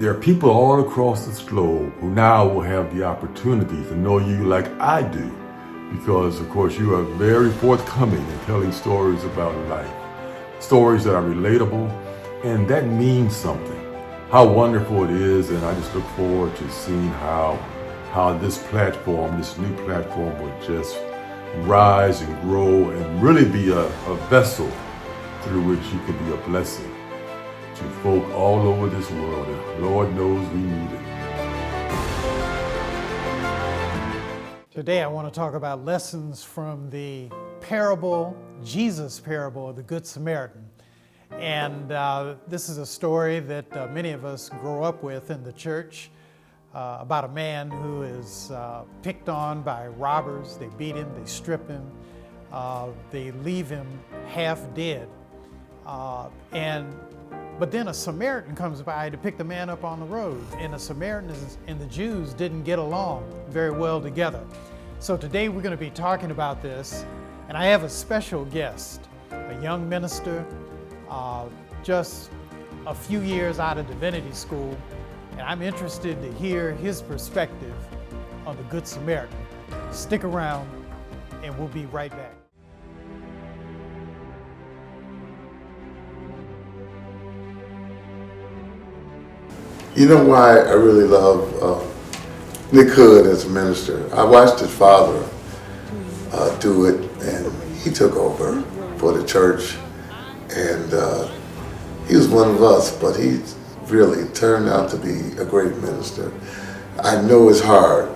There are people all across this globe who now will have the opportunity to know you like I do, because of course you are very forthcoming in telling stories about life, stories that are relatable, and that means something. How wonderful it is, and I just look forward to seeing how this platform, this new platform, will just rise and grow and really be a vessel through which you can be a blessing to folk all over this world, and Lord knows we need it. Today I want to talk about lessons from the parable, Jesus' parable of the Good Samaritan. And this is a story that many of us grow up with in the church about a man who is picked on by robbers. They beat him, they strip him, they leave him half dead. But then a Samaritan comes by to pick the man up on the road, and the Samaritans and the Jews didn't get along very well together. So today we're going to be talking about this, and I have a special guest, a young minister, just a few years out of divinity school, and I'm interested to hear his perspective on the Good Samaritan. Stick around, and we'll be right back. You know why I really love Nick Hood as a minister? I watched his father do it, and he took over for the church, and he was one of us, but he really turned out to be a great minister. I know it's hard,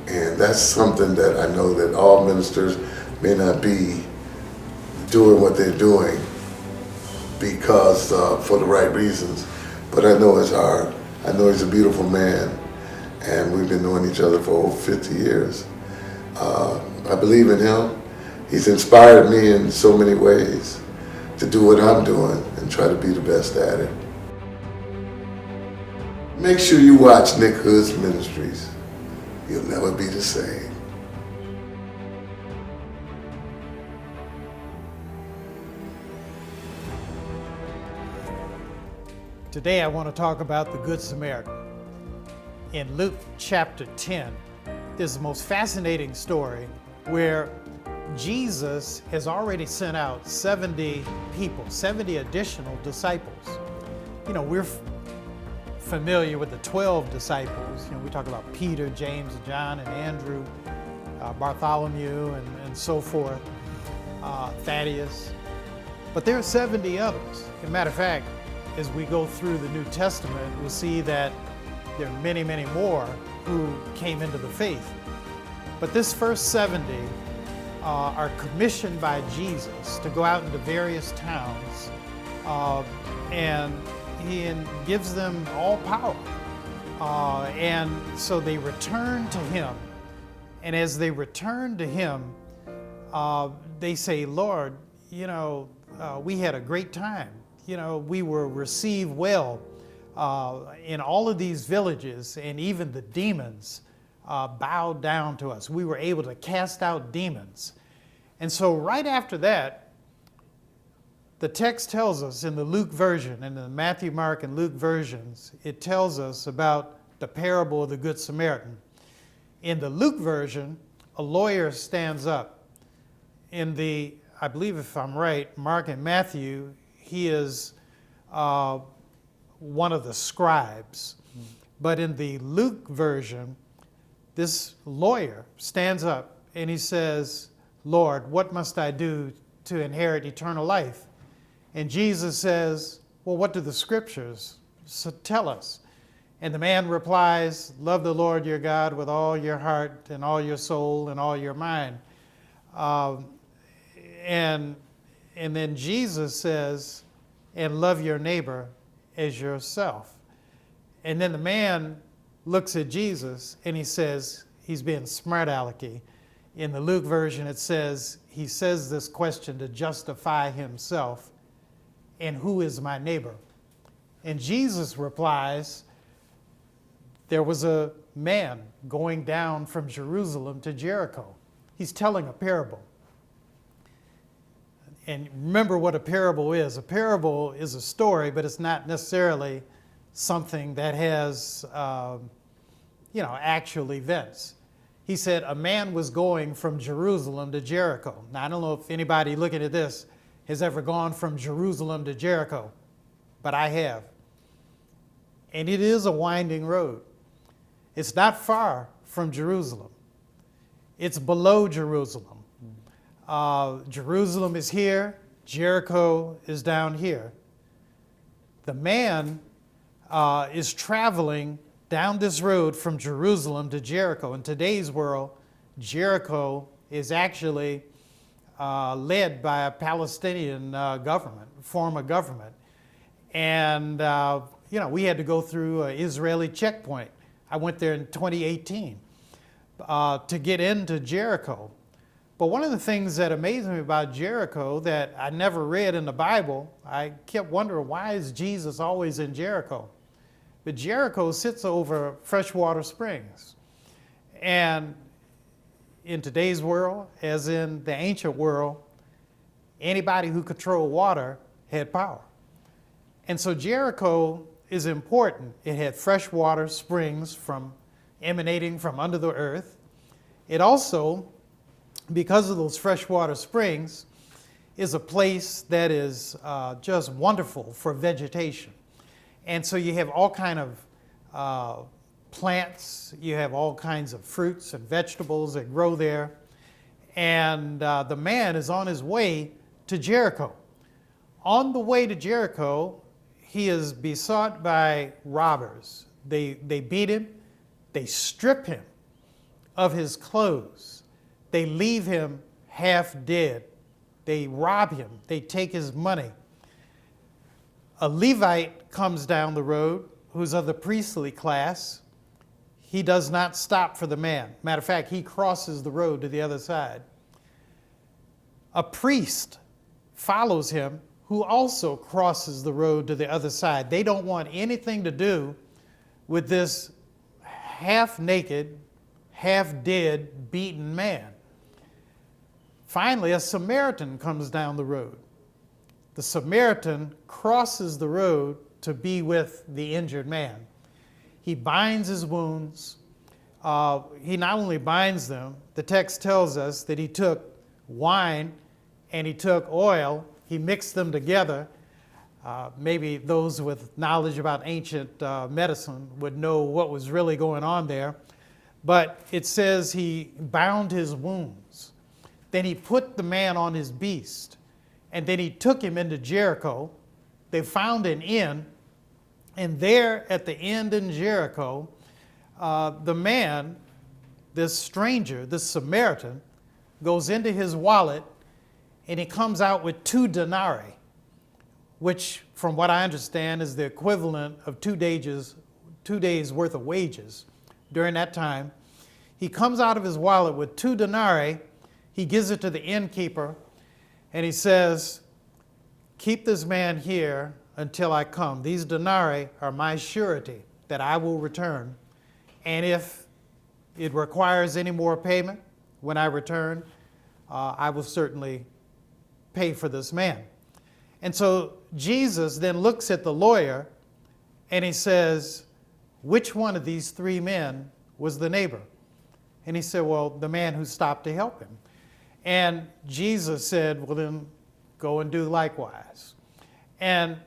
and that's something that I know that all ministers may not be doing what they're doing because for the right reasons. But I know it's hard. I know he's a beautiful man, and we've been knowing each other for over 50 years. I believe in him. He's inspired me in so many ways to do what I'm doing and try to be the best at it. Make sure you watch Nick Hood's ministries. You'll never be the same. Today I want to talk about the Good Samaritan. In Luke chapter 10, there's the most fascinating story where Jesus has already sent out 70 people, 70 additional disciples. You know, we're familiar with the 12 disciples. You know, we talk about Peter, James, John, and Andrew, Bartholomew, and so forth, Thaddeus. But there are 70 others. As a matter of fact, as we go through the New Testament, we'll see that there are many, many more who came into the faith. But this first 70 are commissioned by Jesus to go out into various towns, and he gives them all power. And so they return to him. And as they return to him, they say, Lord, you know, we had a great time. You know, we were received well in all of these villages, and even the demons bowed down to us. We were able to cast out demons. And so right after that, the text tells us in the Luke version, in the Matthew, Mark, and Luke versions, it tells us about the parable of the Good Samaritan. In the Luke version, a lawyer stands up. In the, I believe if I'm right, Mark and Matthew, he is one of the scribes. But in the Luke version, this lawyer stands up and he says, Lord, what must I do to inherit eternal life? And Jesus says, well, what do the scriptures tell us? And the man replies, love the Lord your God with all your heart and all your soul and all your mind. And then Jesus says, and love your neighbor as yourself. And then the man looks at Jesus and he says, he's being smart alecky. In the Luke version, it says, he says this question to justify himself, and who is my neighbor? And Jesus replies, there was a man going down from Jerusalem to Jericho. He's telling a parable. And remember what a parable is. A parable is a story, but it's not necessarily something that has, actual events. He said a man was going from Jerusalem to Jericho. Now, I don't know if anybody looking at this has ever gone from Jerusalem to Jericho, but I have. And it is a winding road. It's not far from Jerusalem. It's below Jerusalem. Jerusalem is here. Jericho is down here. The man is traveling down this road from Jerusalem to Jericho. In today's world, Jericho is actually led by a Palestinian government, form of government. And, we had to go through an Israeli checkpoint. I went there in 2018 to get into Jericho. But one of the things that amazed me about Jericho that I never read in the Bible, I kept wondering, why is Jesus always in Jericho? But Jericho sits over freshwater springs. And in today's world, as in the ancient world, anybody who controlled water had power. And so Jericho is important. It had freshwater springs emanating from under the earth. It also, because of those freshwater springs, is a place that is just wonderful for vegetation. And so you have all kind of plants, you have all kinds of fruits and vegetables that grow there. And the man is on his way to Jericho. On the way to Jericho, he is besought by robbers. They beat him, they strip him of his clothes, they leave him half dead, they rob him, they take his money. A Levite comes down the road who's of the priestly class. He does not stop for the man. Matter of fact, he crosses the road to the other side. A priest follows him who also crosses the road to the other side. They don't want anything to do with this half-naked, half-dead, beaten man. Finally, a Samaritan comes down the road. The Samaritan crosses the road to be with the injured man. He binds his wounds. He not only binds them, the text tells us that he took wine and he took oil. He mixed them together. Maybe those with knowledge about ancient medicine would know what was really going on there. But it says he bound his wounds. Then he put the man on his beast. And then he took him into Jericho. They found an inn. And there at the inn in Jericho, the man, this stranger, this Samaritan, goes into his wallet and he comes out with 2 denarii, which, from what I understand, is the equivalent of 2 days worth of wages during that time. He comes out of his wallet with 2 denarii. He gives it to the innkeeper, and he says, "Keep this man here until I come. These denarii are my surety that I will return. And if it requires any more payment when I return, I will certainly pay for this man." And so Jesus then looks at the lawyer and he says, "Which one of these 3 men was the neighbor?" And he said, "Well, the man who stopped to help him." And Jesus said, "Well, then go and do likewise." And,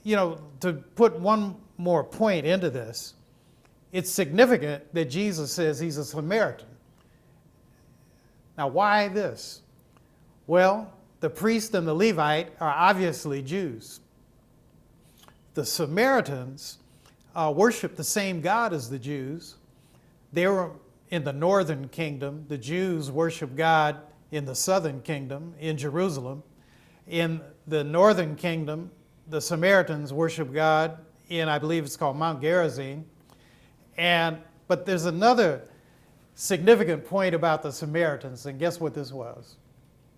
to put one more point into this, it's significant that Jesus says he's a Samaritan. Now, why this? Well, the priest and the Levite are obviously Jews. The Samaritans worship the same God as the Jews. They were in the northern kingdom. The Jews worship God in the southern kingdom, in Jerusalem. In the northern kingdom, the Samaritans worship God in, I believe it's called Mount Gerizim. But there's another significant point about the Samaritans, and guess what this was?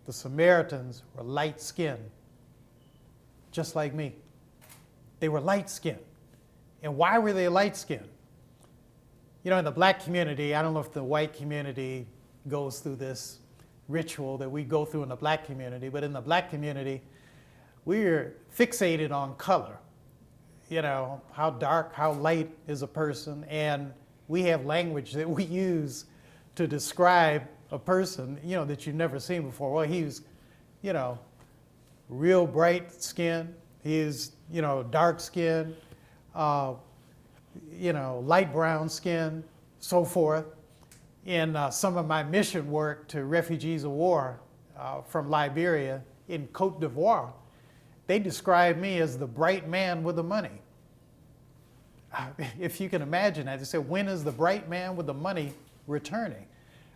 The Samaritans were light-skinned, just like me. They were light-skinned. And why were they light-skinned? In the black community, I don't know if the white community goes through this ritual that we go through in the black community, but in the black community, we're fixated on color. how dark, how light is a person, and we have language that we use to describe a person, that you've never seen before. Well, he's, real bright skin. He's, dark skin, light brown skin, so forth. In some of my mission work to refugees of war from Liberia in Cote d'Ivoire, they describe me as the bright man with the money. If you can imagine that, they say, when is the bright man with the money returning?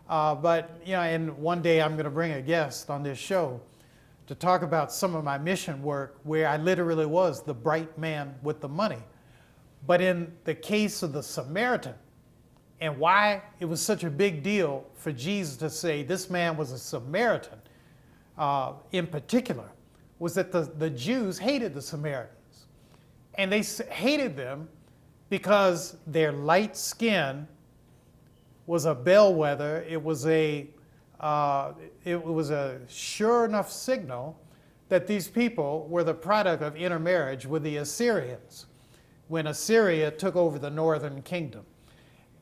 And one day I'm going to bring a guest on this show to talk about some of my mission work where I literally was the bright man with the money. But in the case of the Samaritan, and why it was such a big deal for Jesus to say this man was a Samaritan in particular, was that the Jews hated the Samaritans. And they hated them because their light skin was a bellwether. It was a sure enough signal that these people were the product of intermarriage with the Assyrians when Assyria took over the northern kingdom.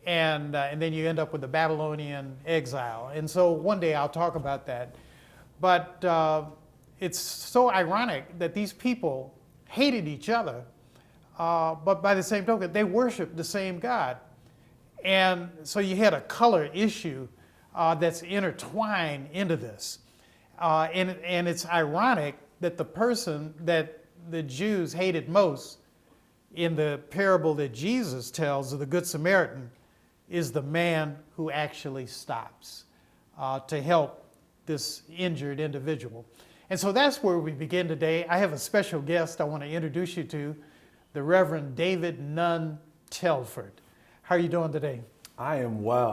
And then you end up with the Babylonian exile. And so one day I'll talk about that. But it's so ironic that these people hated each other, but by the same token, they worshiped the same God. And so you had a color issue that's intertwined into this. And it's ironic that the person that the Jews hated most in the parable that Jesus tells of the Good Samaritan is the man who actually stops to help this injured individual. And so that's where we begin today. I have a special guest I want to introduce you to, the Reverend David Nunn Telford. How are you doing today? I am well.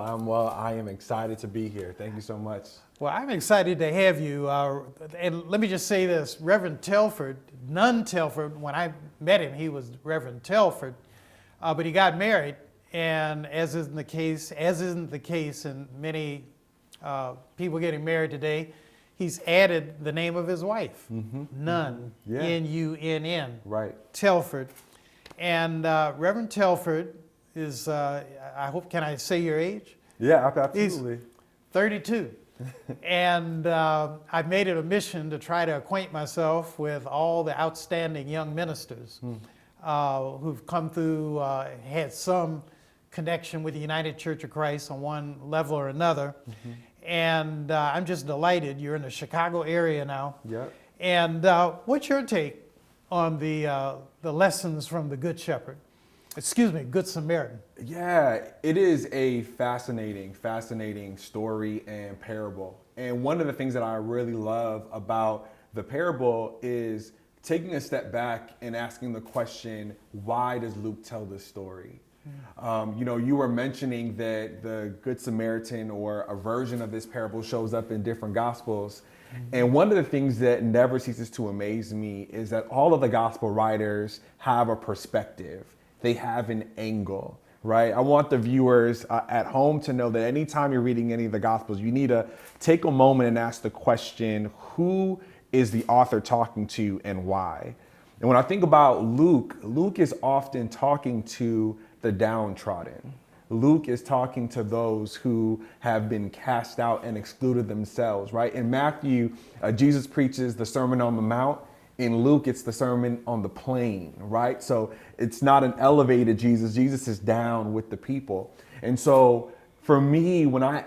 I am excited to be here. Thank you so much. Well, I'm excited to have you. And let me just say this, Reverend Telford, Nunn Telford, when I met him, he was Reverend Telford, but he got married, and as isn't the case in many people getting married today, he's added the name of his wife, Nunn, Yeah. N-U-N-N, Right. Telford. And Reverend Telford is, can I say your age? Yeah, absolutely. He's 32. And I've made it a mission to try to acquaint myself with all the outstanding young ministers who've come through, had some connection with the United Church of Christ on one level or another. And I'm just delighted you're in the Chicago area now. Yep. And what's your take on the lessons from the Good Shepherd? Good Samaritan. Yeah, it is a fascinating story and parable. And one of the things that I really love about the parable is taking a step back and asking the question, why does Luke tell this story? You were mentioning that the Good Samaritan, or a version of this parable, shows up in different Gospels. And one of the things that never ceases to amaze me is that all of the Gospel writers have a perspective. They have an angle, right? I want the viewers at home to know that anytime you're reading any of the Gospels, you need to take a moment and ask the question, who is the author talking to and why? And when I think about Luke is often talking to the downtrodden. Luke is talking to those who have been cast out and excluded themselves, right? In Matthew, Jesus preaches the Sermon on the Mount. In Luke, it's the Sermon on the Plain, right? So it's not an elevated Jesus. Jesus is down with the people. And so for me, when I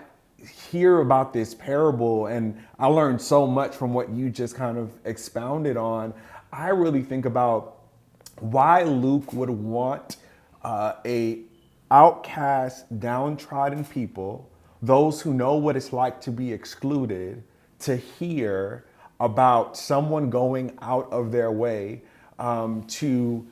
hear about this parable, and I learned so much from what you just kind of expounded on, I really think about why Luke would want a outcast, downtrodden people, those who know what it's like to be excluded, to hear about someone going out of their way to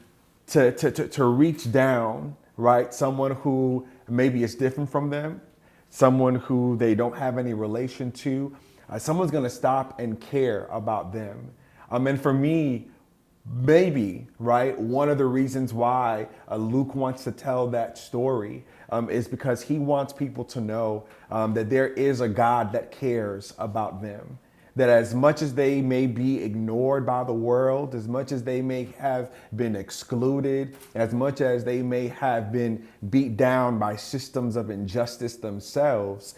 reach down, right? Someone who maybe is different from them, someone who they don't have any relation to. Someone's going to stop and care about them. And for me, maybe, right, one of the reasons why Luke wants to tell that story is because he wants people to know that there is a God that cares about them. that as much as they may be ignored by the world, as much as they may have been excluded, as much as they may have been beat down by systems of injustice themselves,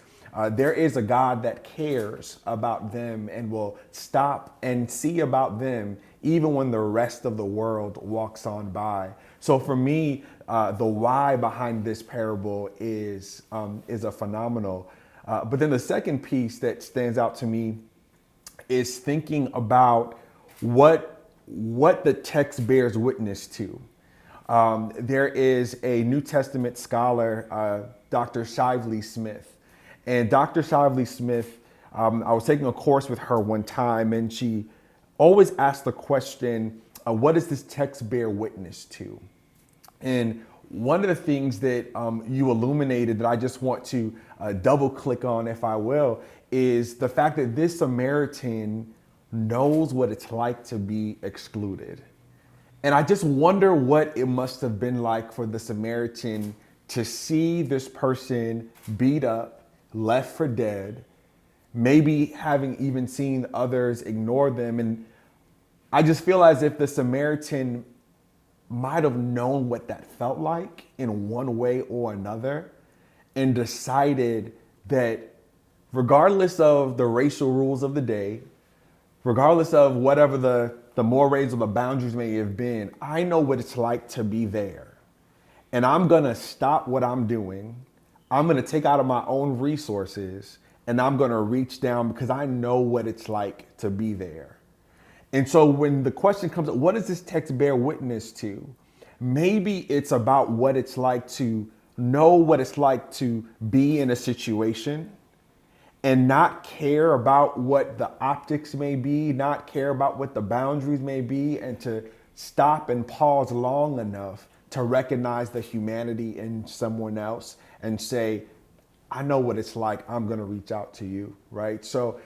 there is a God that cares about them and will stop and see about them even when the rest of the world walks on by. So for me, the why behind this parable is a phenomenal. But then the second piece that stands out to me is thinking about what the text bears witness to. There is a New Testament scholar, Dr. Shively Smith. And Dr. Shively Smith, I was taking a course with her one time, and she always asked the question, what does this text bear witness to? And one of the things that you illuminated that I just want to double click on, if I will, is the fact that this Samaritan knows what it's like to be excluded. And I just wonder what it must have been like for the Samaritan to see this person beat up, left for dead, maybe having even seen others ignore them. And I just feel as if the Samaritan might have known what that felt like in one way or another and decided that regardless of the racial rules of the day, regardless of whatever the mores or the boundaries may have been, I know what it's like to be there. And I'm gonna stop what I'm doing. I'm gonna take out of my own resources and I'm gonna reach down because I know what it's like to be there. And so when the question comes up, what does this text bear witness to? Maybe it's about what it's like to know what it's like to be in a situation and not care about what the optics may be, not care about what the boundaries may be, and to stop and pause long enough to recognize the humanity in someone else and say, I know what it's like, I'm gonna reach out to you, right? So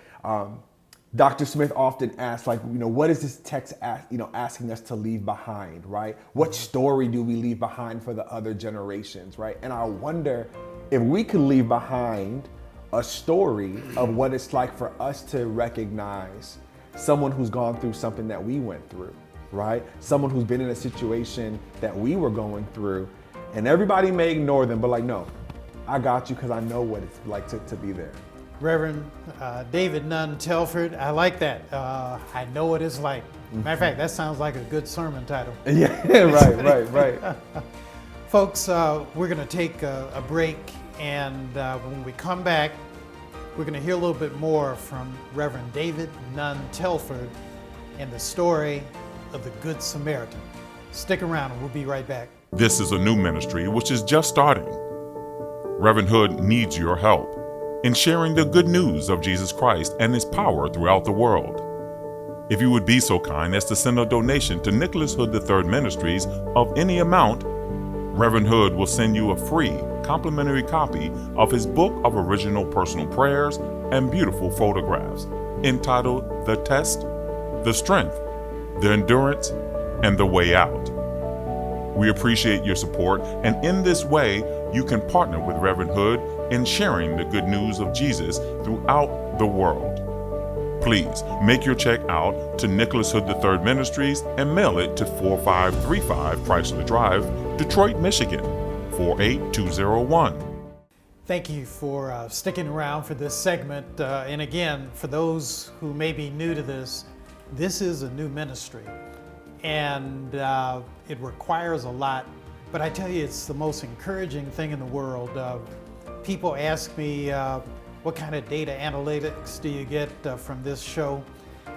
Dr. Smith often asks, like, what is this text asking us to leave behind, right? What story do we leave behind for the other generations, right? And I wonder if we could leave behind a story of what it's like for us to recognize someone who's gone through something that we went through, right? Someone who's been in a situation that we were going through, and everybody may ignore them, but like, no, I got you because I know what it's like to be there. Reverend David Nunn Telford, I like that. I know what it's like. Matter of fact, that sounds like a good sermon title. Yeah, right. Folks, we're going to take a break, and when we come back, we're going to hear a little bit more from Reverend David Nunn Telford and the story of the Good Samaritan. Stick around and we'll be right back. This is a new ministry which is just starting. Reverend Hood needs your help in sharing the good news of Jesus Christ and his power throughout the world. If you would be so kind as to send a donation to Nicholas Hood III Ministries of any amount, Reverend Hood will send you a free complimentary copy of his book of original personal prayers and beautiful photographs entitled The Test, The Strength, The Endurance, and The Way Out. We appreciate your support, and in this way, you can partner with Reverend Hood in sharing the good news of Jesus throughout the world. Please make your check out to Nicholas Hood III Ministries and mail it to 4535 Chrysler Drive, Detroit, Michigan, 48201. Thank you for sticking around for this segment. And again, for those who may be new to this is a new ministry, and it requires a lot. But I tell you, it's the most encouraging thing in the world. People ask me, what kind of data analytics do you get from this show?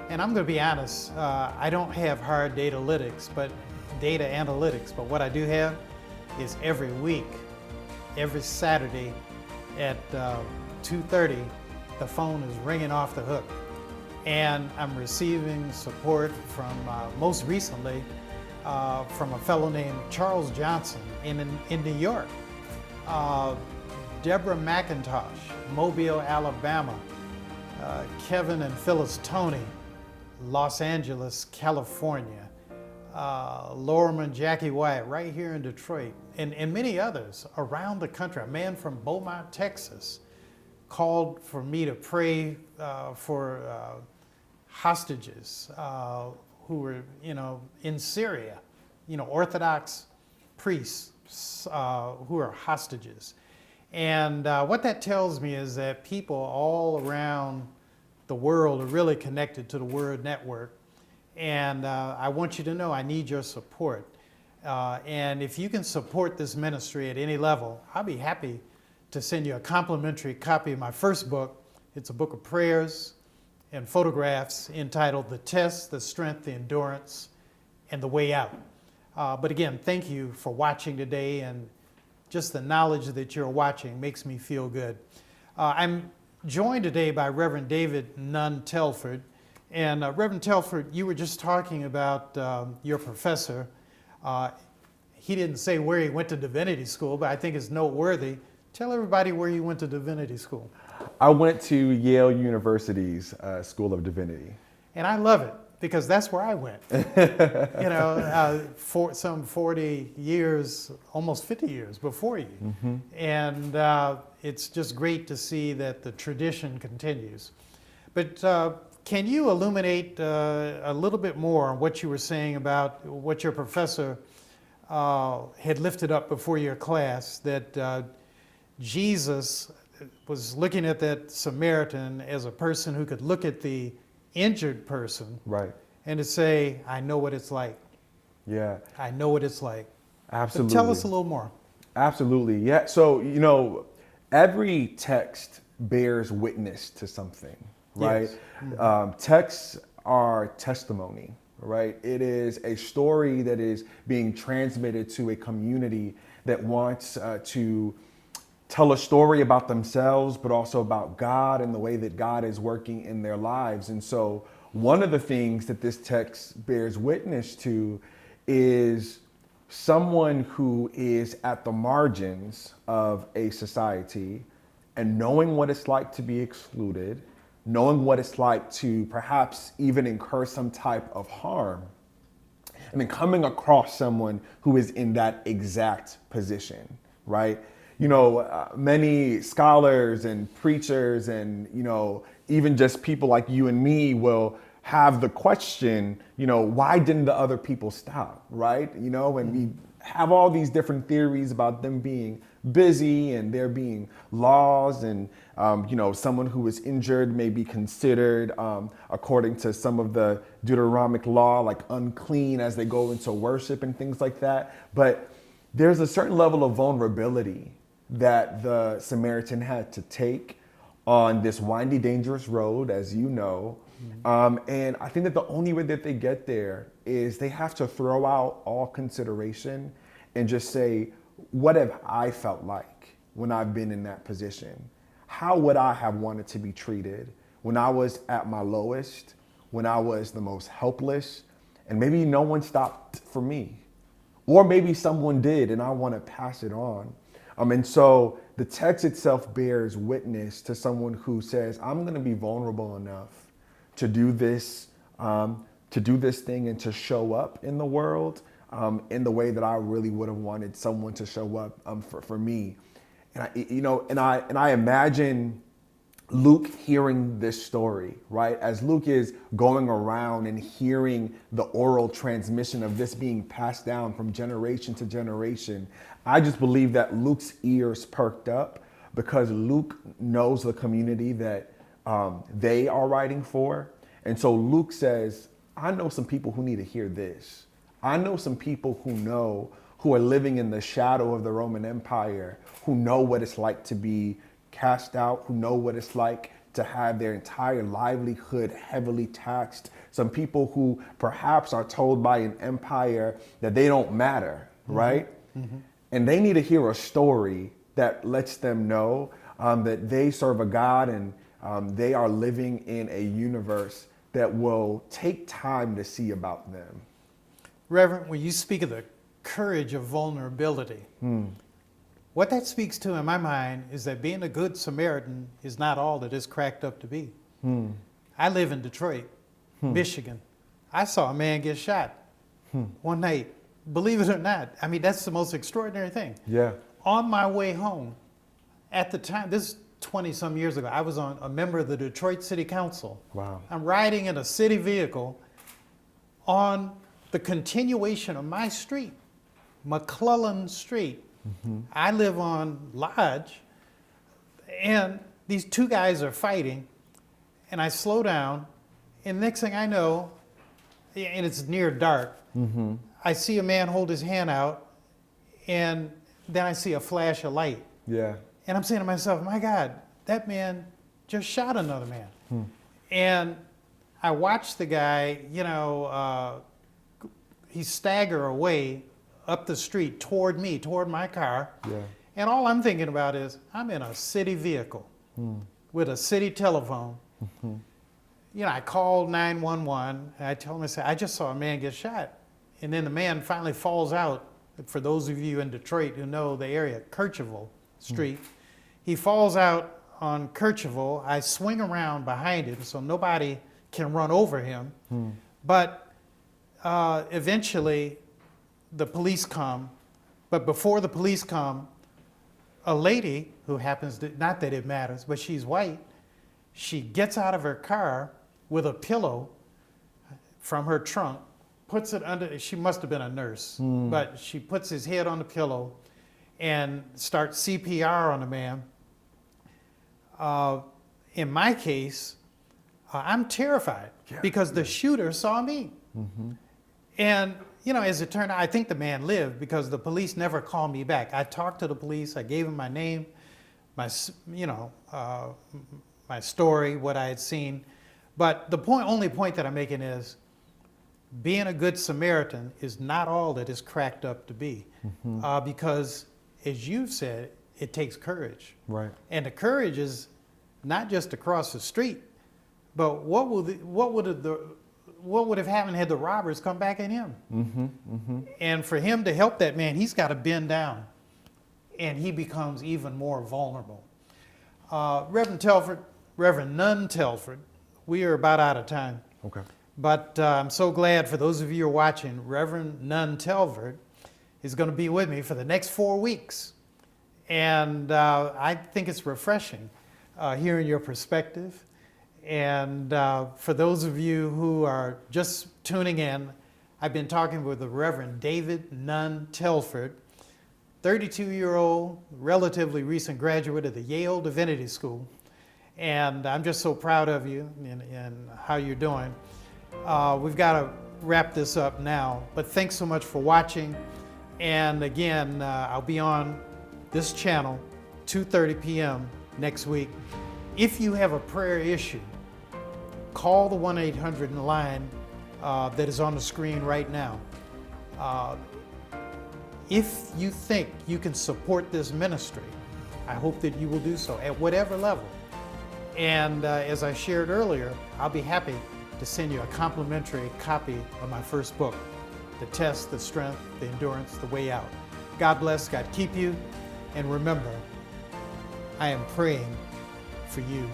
And I'm going to be honest, I don't have hard data analytics, but what I do have is every week, every Saturday at 2:30, the phone is ringing off the hook. And I'm receiving support from, most recently, from a fellow named Charles Johnson in New York. Deborah McIntosh, Mobile, Alabama. Kevin and Phyllis Tony, Los Angeles, California. Lorem and Jackie Wyatt, right here in Detroit. And many others around the country. A man from Beaumont, Texas, called for me to pray for hostages who were, in Syria, Orthodox priests who are hostages. And what that tells me is that people all around the world are really connected to the Word Network. And I want you to know I need your support. And if you can support this ministry at any level, I'll be happy to send you a complimentary copy of my first book. It's a book of prayers and photographs entitled The Test, the Strength, the Endurance, and the Way Out. But again, thank you for watching today, and just the knowledge that you're watching makes me feel good. I'm joined today by Reverend David Nunn Telford. And Reverend Telford, you were just talking about your professor. He didn't say where he went to divinity school, but I think it's noteworthy. Tell everybody where you went to divinity school. I went to Yale University's School of Divinity. And I love it because that's where I went. For some 40 years, almost 50 years before you. Mm-hmm. And it's just great to see that the tradition continues. But can you illuminate a little bit more on what you were saying about what your professor had lifted up before your class, that Jesus was looking at that Samaritan as a person who could look at the injured person, right, and to say, I know what it's like. Yeah. I know what it's like. Absolutely. So tell us a little more. Absolutely. Yeah. So, every text bears witness to something, right? Yes. Mm-hmm. Texts are testimony, right? It is a story that is being transmitted to a community that wants to tell a story about themselves, but also about God and the way that God is working in their lives. And so one of the things that this text bears witness to is someone who is at the margins of a society and knowing what it's like to be excluded, knowing what it's like to perhaps even incur some type of harm, and then coming across someone who is in that exact position, right? Many scholars and preachers and, even just people like you and me will have the question, why didn't the other people stop, right? And we have all these different theories about them being busy and there being laws and, someone who is injured may be considered, according to some of the Deuteronomic law, like unclean as they go into worship and things like that. But there's a certain level of vulnerability that the Samaritan had to take on this windy, dangerous road, as you know. And I think that the only way that they get there is they have to throw out all consideration and just say, what have I felt like when I've been in that position? How would I have wanted to be treated when I was at my lowest, when I was the most helpless, and maybe no one stopped for me? Or maybe someone did and I want to pass it on. And so the text itself bears witness to someone who says, I'm going to be vulnerable enough to do this thing and to show up in the world in the way that I really would have wanted someone to show up for me. And I imagine Luke hearing this story, right? As Luke is going around and hearing the oral transmission of this being passed down from generation to generation, I just believe that Luke's ears perked up because Luke knows the community that they are writing for. And so Luke says, I know some people who need to hear this. I know some people who are living in the shadow of the Roman Empire, who know what it's like to be cast out, who know what it's like to have their entire livelihood heavily taxed. Some people who perhaps are told by an empire that they don't matter, right? Mm-hmm. And they need to hear a story that lets them know that they serve a God and they are living in a universe that will take time to see about them. Reverend, when you speak of the courage of vulnerability, what that speaks to in my mind is that being a good Samaritan is not all that it's cracked up to be. I live in Detroit, Michigan. I saw a man get shot one night. Believe it or not. I mean, that's the most extraordinary thing. Yeah. On my way home, at the time, this is 20-some years ago. I was a member of the Detroit City Council. Wow. I'm riding in a city vehicle on the continuation of my street, McClellan Street. I live on Lodge, and these two guys are fighting, and I slow down, and next thing I know, and it's near dark, I see a man hold his hand out, and then I see a flash of light. Yeah. And I'm saying to myself, my God, that man just shot another man. And I watched the guy, he stagger away up the street toward me, toward my car. Yeah. And all I'm thinking about is, I'm in a city vehicle with a city telephone. I called 911, and I told him, I said, I just saw a man get shot. And then the man finally falls out. For those of you in Detroit who know the area, Kercheval Street, he falls out on Kercheval. I swing around behind him so nobody can run over him. But eventually, the police come. But before the police come, a lady who happens to, not that it matters, but she's white, she gets out of her car with a pillow from her trunk, puts it under, she must have been a nurse, but she puts his head on the pillow and starts CPR on the man. In my case, I'm terrified because the shooter saw me. And, as it turned out, I think the man lived because the police never called me back. I talked to the police, I gave them my name, my story, what I had seen. But the only point that I'm making is, being a good Samaritan is not all that it's cracked up to be. Because, as you've said, it takes courage. Right. And the courage is not just to cross the street, but what would have happened had the robbers come back at him? And for him to help that man, he's got to bend down, and he becomes even more vulnerable. Reverend Nunn Telford, we are about out of time. Okay. But I'm so glad for those of you who are watching, Reverend Nunn Telford is going to be with me for the next 4 weeks. And I think it's refreshing hearing your perspective. And for those of you who are just tuning in, I've been talking with the Reverend David Nunn Telford, 32-year-old, relatively recent graduate of the Yale Divinity School. And I'm just so proud of you and how you're doing. We've got to wrap this up now, but thanks so much for watching. And again, I'll be on this channel 2:30 p.m. next week. If you have a prayer issue, call the 1-800 line that is on the screen right now. If you think you can support this ministry, I hope that you will do so at whatever level. And as I shared earlier, I'll be happy to send you a complimentary copy of my first book, The Test, the Strength, the Endurance, the Way Out. God bless, God keep you, and remember, I am praying for you.